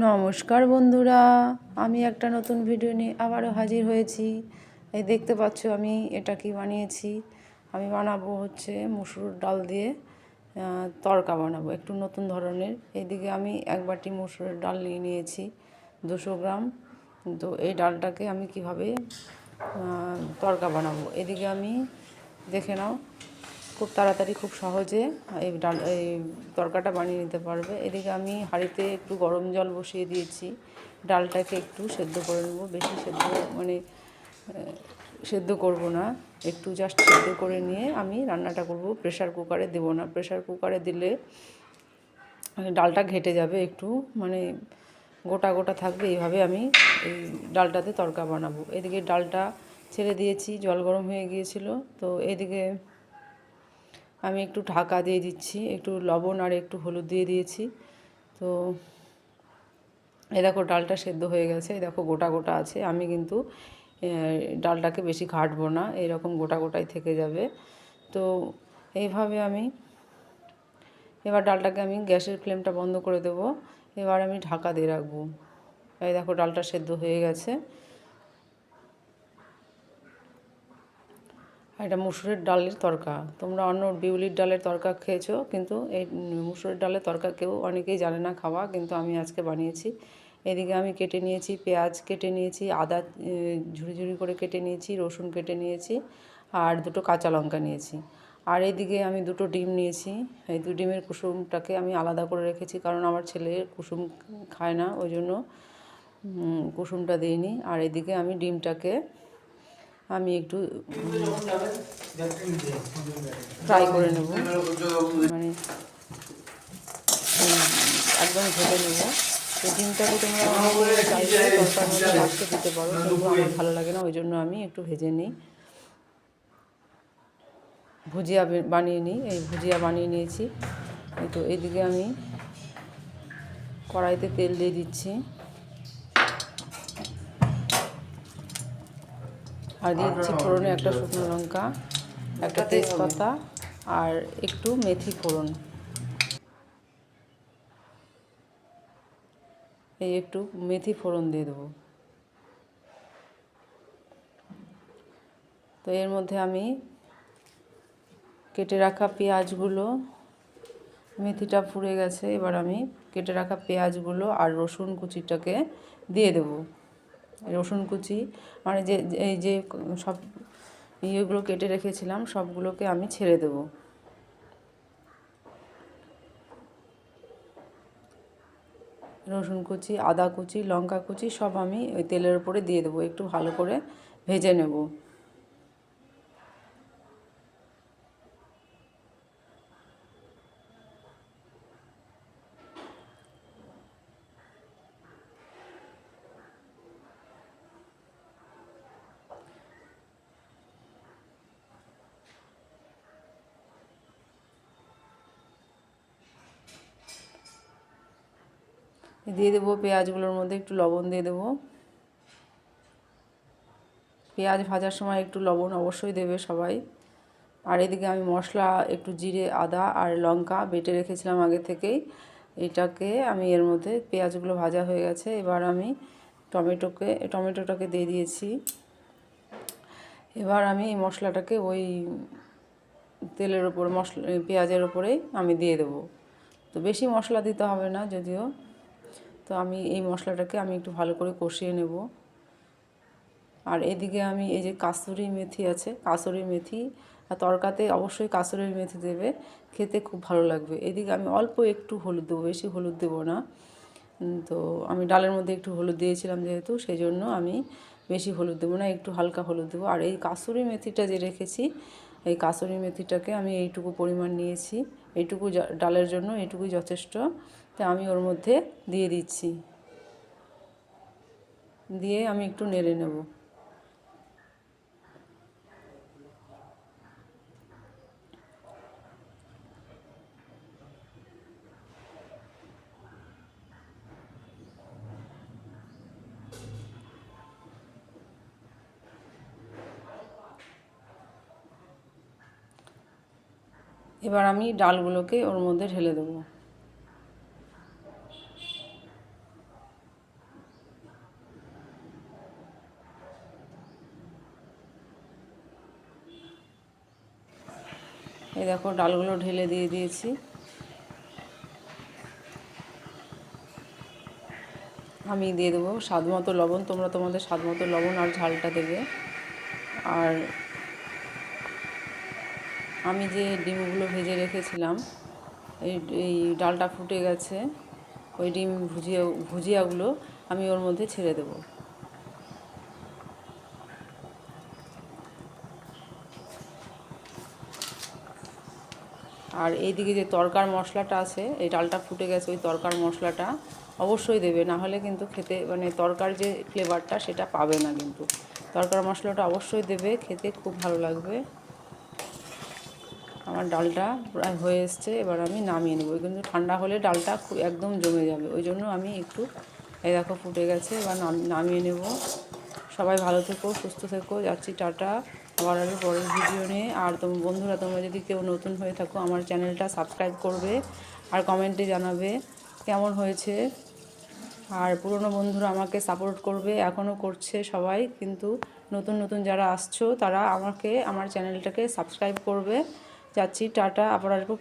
নমস্কার বন্ধুরা, আমি একটা নতুন ভিডিও নিয়ে আবারও হাজির হয়েছি। এই দেখতে পাচ্ছ আমি এটা কি বানিয়েছি। আমি বানাবো হচ্ছে মুসুর ডাল দিয়ে তড়কা বানাবো, একটু নতুন ধরনের। এইদিকে আমি এক বাটি মুসুরের ডাল নিয়ে নিয়েছি 200 গ্রাম। তো এই ডালটাকে আমি কিভাবে তড়কা বানাবো, এদিকে আমি দেখে নাও। খুব তাড়াতাড়ি খুব সহজে এই তরকাটা বানিয়ে নিতে পারবে। এদিকে আমি হাঁড়িতে একটু গরম জল বসিয়ে দিয়েছি। ডালটাকে একটু সেদ্ধ করে নেব, বেশি সেদ্ধ সেদ্ধ করব না, একটু জাস্ট সেদ্ধ করে নিয়ে আমি রান্নাটা করব। প্রেশার কুকারে দেবো না, প্রেশার কুকারে দিলে ডালটা ঘেটে যাবে, একটু গোটা গোটা থাকবে। এইভাবে আমি এই ডালটাতে তরকা বানাবো। এদিকে ডালটা ছেড়ে দিয়েছি, জল গরম হয়ে গিয়েছিল। তো এদিকে আমি একটু ঢাকা দিয়ে দিচ্ছি, একটু লবণ আর একটু হলুদ দিয়ে দিয়েছি। তো এই দেখো ডালটা সেদ্ধ হয়ে গেছে, এই দেখো গোটা গোটা আছে। আমি কিন্তু ডালটাকে বেশি ঘাঁটবো না, এইরকম গোটা গোটাই থেকে যাবে। তো এইভাবে আমি এবার ডালটাকে আমি গ্যাসের ফ্লেমটা বন্ধ করে দেবো। এবার আমি ঢাকা দিয়ে রাখবো। এই দেখো ডালটা সেদ্ধ হয়ে গেছে। এটা মুসুরের ডালের তরকা। তোমরা অন্য বিউলির ডালের তরকা খেয়েছো, কিন্তু এই মুসুরের ডালের তরকা কেউ অনেকেই জানে না খাওয়া, কিন্তু আমি আজকে বানিয়েছি। এদিকে আমি কেটে নিয়েছি পেঁয়াজ, কেটে নিয়েছি আদা, ঝুরি ঝুরি করে কেটে নিয়েছি, রসুন কেটে নিয়েছি, আর 2টো কাঁচা লঙ্কা নিয়েছি। আর এদিকে আমি 2টো ডিম নিয়েছি। এই 2 ডিমের কুসুমটাকে আমি আলাদা করে রেখেছি, কারণ আমার ছেলে কুসুম খায় না, ওই জন্য কুসুমটা দিইনি। আর এদিকে আমি ডিমটাকে আমি একটু ফ্রাই করে নেব, একদম ভেজে নেব। তো ডিমটাকে তোমরা চাইলে তরকার মধ্যে লাস্টে দিতে পারো, কিন্তু আমার ভালো লাগে না, ওই জন্য আমি একটু ভেজে নিই। ভুজিয়া বানিয়ে নিই, এই ভুজিয়া বানিয়ে নিয়েছি। তো এদিকে আমি কড়াইতে তেল দিয়ে দিচ্ছি, আর দিয়ে দিচ্ছি ফোড়নে একটা শুকনো লঙ্কা, একটা তেজপাতা, আর একটু মেথি ফোড়ন। এই একটু মেথি ফোড়ন দিয়ে দেবো। তো এর মধ্যে আমি কেটে রাখা পেঁয়াজগুলো, মেথিটা পুড়ে গেছে, এবার আমি কেটে রাখা পেঁয়াজগুলো আর রসুন কুচিটাকে দিয়ে দেবো। রসুন কুচি এই যে সব ইয়েগুলো কেটে রেখেছিলাম সবগুলোকে আমি ছেড়ে দেবো। রসুন কুচি, আদা কুচি, লঙ্কা কুচি সব আমি ওই তেলের উপরে দিয়ে দেবো, একটু ভালো করে ভেজে নেব। দিয়ে দেবো পেঁয়াজগুলোর মধ্যে একটু লবণ দিয়ে দেবো। পেঁয়াজ ভাজার সময় একটু লবণ অবশ্যই দেবে সবাই। আর এদিকে আমি মশলা একটু জিরে, আদা আর লঙ্কা বেটে রেখেছিলাম আগে থেকেই, এটাকে আমি এর মধ্যে, পেঁয়াজগুলো ভাজা হয়ে গেছে, এবার আমি টমেটোটাকে দিয়ে দিয়েছি। এবার আমি এই মশলাটাকে ওই তেলের ওপর পেঁয়াজের ওপরেই আমি দিয়ে দেবো। তো বেশি মশলা দিতে হবে না যদিও। তো আমি এই মশলাটাকে আমি একটু ভালো করে কষিয়ে নেব। আর এদিকে আমি এই যে কাসুরি মেথি আছে, কাসুরি মেথি আর তরকাতে অবশ্যই কাসুরি মেথি দেবে, খেতে খুব ভালো লাগবে। এদিকে আমি অল্প একটু হলুদ দেবো, বেশি হলুদ দেবো না। তো আমি ডালের মধ্যে একটু হলুদ দিয়েছিলাম যেহেতু, সেই জন্য আমি বেশি হলুদ দেবো না, একটু হালকা হলুদ দেবো। আর এই কাসুরি মেথিটা যে রেখেছি, এই কাসুরি মেথিটাকে আমি এইটুকু পরিমাণ নিয়েছি, এইটুকু ডালের জন্য এইটুকুই যথেষ্ট। তো আমি ওর মধ্যে দিয়ে দিচ্ছি, দিয়ে আমি একটু নেড়ে নেব। এবার আমি ডালগুলোকে ওর মধ্যে ঢেলে দেবো। এই দেখো ডালগুলো ঢেলে দিয়ে দিয়েছি। আমি দিয়ে দেবো স্বাদ মতো লবণ, তোমরা তোমাদের স্বাদ মতো লবণ আর ঝালটা দেবে। আর আমি যে ডিমগুলো ভেজে রেখেছিলাম, এই ডালটা ফুটে গেছে, ওই ডিম ভুজিয়াগুলো আমি ওর মধ্যে ছেড়ে দেবো। আর এইদিকে যে তরকার মশলাটা আছে, এই ডালটা ফুটে গেছে, ওই তরকার মশলাটা অবশ্যই দেবে, না হলে কিন্তু খেতে মানে তরকার যে ফ্লেভারটা সেটা পাবে না। কিন্তু তরকার মশলাটা অবশ্যই দেবে, খেতে খুব ভালো লাগবে। আমার ডালটা প্রায় হয়ে এসছে, এবার আমি নামিয়ে নেবো। কিন্তু ঠান্ডা হলে ডালটা একদম জমে যাবে, ওই জন্য আমি একটু, এই দেখো ফুটে গেছে, এবার নামিয়ে নেব। সবাই ভালো থেকো, সুস্থ থেকো, যাচ্ছি টাটা। আবার আরও পরের ভিডিও নিয়ে। আর বন্ধুরা, তোমরা যদি কেউ নতুন হয়ে থাকো আমার চ্যানেলটা সাবস্ক্রাইব করবে আর কমেন্টে জানাবে কেমন হয়েছে। আর পুরনো বন্ধুরা আমাকে সাপোর্ট করবে, এখনও করছে সবাই, কিন্তু নতুন নতুন যারা আসছো তারা আমাকে আমার চ্যানেলটাকে সাবস্ক্রাইব করবে। যাচ্ছি টাটা, আবার আসবো।